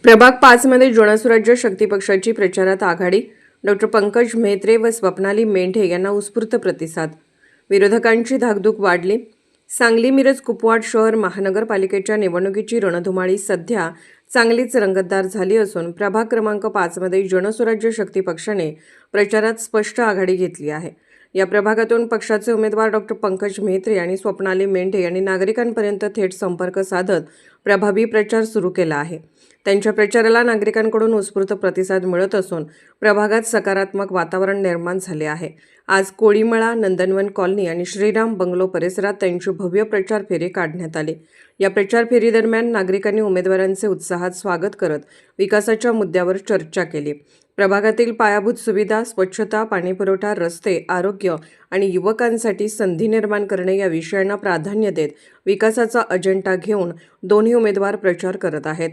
प्रभाग 5 मध्ये जनसुराज्य शक्ती पक्षाची प्रचारात आघाडी. डॉक्टर पंकज म्हेत्रे व स्वप्नाली मेंढे यांना उत्स्फूर्त प्रतिसाद. विरोधकांची धाकधूक वाढली. सांगली मिरज कुपवाड शहर महानगरपालिकेच्या निवडणुकीची रणधुमाळी सध्या चांगलीच रंगतदार झाली असून प्रभाग क्रमांक 5 मध्ये जनसुराज्य शक्ती पक्षाने प्रचारात स्पष्ट आघाडी घेतली आहे. या प्रभागातून पक्षाचे उमेदवार डॉक्टर पंकज म्हेत्रे आणि स्वप्नाली मेंढे यांनी नागरिकांपर्यंत थेट संपर्क साधत प्रभावी प्रचार सुरू केला आहे. त्यांच्या प्रचाराला नागरिकांकडून उत्स्फूर्त प्रतिसाद मिळत असून प्रभागात सकारात्मक वातावरण निर्माण झाले आहे. आज कोळीमळा, नंदनवन कॉलनी आणि श्रीराम बंगलो परिसरात त्यांची भव्य प्रचार फेरी काढण्यात आली. या प्रचार फेरीदरम्यान नागरिकांनी उमेदवारांचे उत्साहात स्वागत करत विकासाच्या मुद्द्यावर चर्चा केली. प्रभागातील पायाभूत सुविधा, स्वच्छता, पाणीपुरवठा, रस्ते, आरोग्य आणि युवकांसाठी संधी निर्माण करणे या विषयांना प्राधान्य देत विकासाचा अजेंडा घेऊन दोन्ही उमेदवार प्रचार करत आहेत.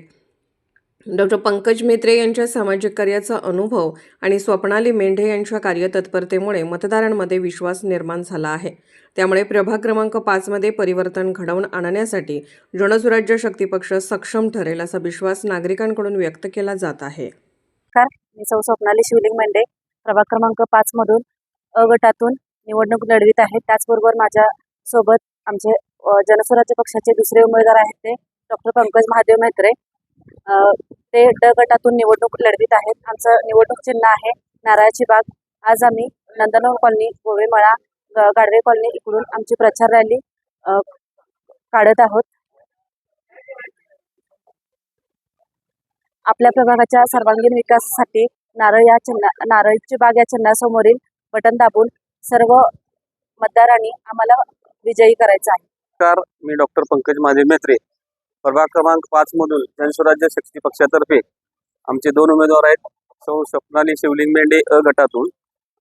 डॉक्टर पंकज म्हेत्रे यांच्या सामाजिक कार्याचा अनुभव आणि स्वप्नाली मेंढे यांच्या कार्यतत्परतेमुळे मतदारांमध्ये विश्वास निर्माण झाला आहे. त्यामुळे प्रभाग क्रमांक 5 मध्ये परिवर्तन घडवून आणण्यासाठी जनसुराज्य शक्ती पक्ष सक्षम ठरेल असा विश्वास नागरिकांकडून व्यक्त केला जात आहे. मी सौ स्वप्नाली शिवलिंग मेंढे प्रभाग क्रमांक 5 मधून अ गटातून निवडणूक लढवित आहे. त्याचबरोबर माझ्या सोबत आमचे जनसुराज्य पक्षाचे दुसरे उमेदवार आहेत ते डॉक्टर पंकज महादेव म्हेत्रे. ते ड गटातून निवडणूक लढवित आहेत. आमचं निवडणूक चिन्ह आहे नारळाची बाग. आज आम्ही नंदनवन कॉलनी, गोवेमळा, गाडवे कॉलनी इकडून आमची प्रचार रॅली काढत आहोत. आपल्या प्रभागाच्या सर्वांगीण विकासासाठी नारळीची बाग या चिन्हासमोरील बटन दाबून सर्व मतदारांनी आम्हाला विजयी करायचं आहे. नमस्कार, मी डॉक्टर पंकज महादेव म्हेत्रे, प्रभाग क्रमांक 5 मधून जनसुराज्य शक्ती पक्षातर्फे आमचे दोन उमेदवार आहेत. सौ स्वप्नाली शिवलिंग मेंढे अ गटातून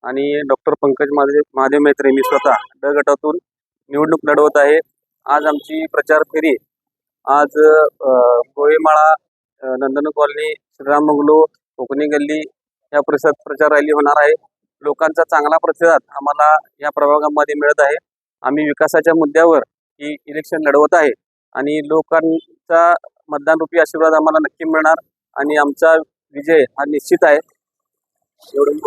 आणि डॉक्टर पंकज महादेव म्हेत्रे मी स्वतः ड गटातून निवडणूक लढवत आहे. आज आमची प्रचार फेरी आज गोवेमाळा, नंदन कॉलनी, श्रीराम बंगलो, कोकणी गल्ली या परिसरात प्रचार रॅली होणार आहे. लोकांचा चांगला प्रतिसाद आम्हाला या प्रभागामध्ये मिळत आहे. आम्ही विकासाच्या मुद्द्यावर ही इलेक्शन लढवत आहे आणि लोकांचा मतदानरूपी आशीर्वाद आम्हाला नक्की मिळणार आणि आमचा विजय हा निश्चित आहे. एवढं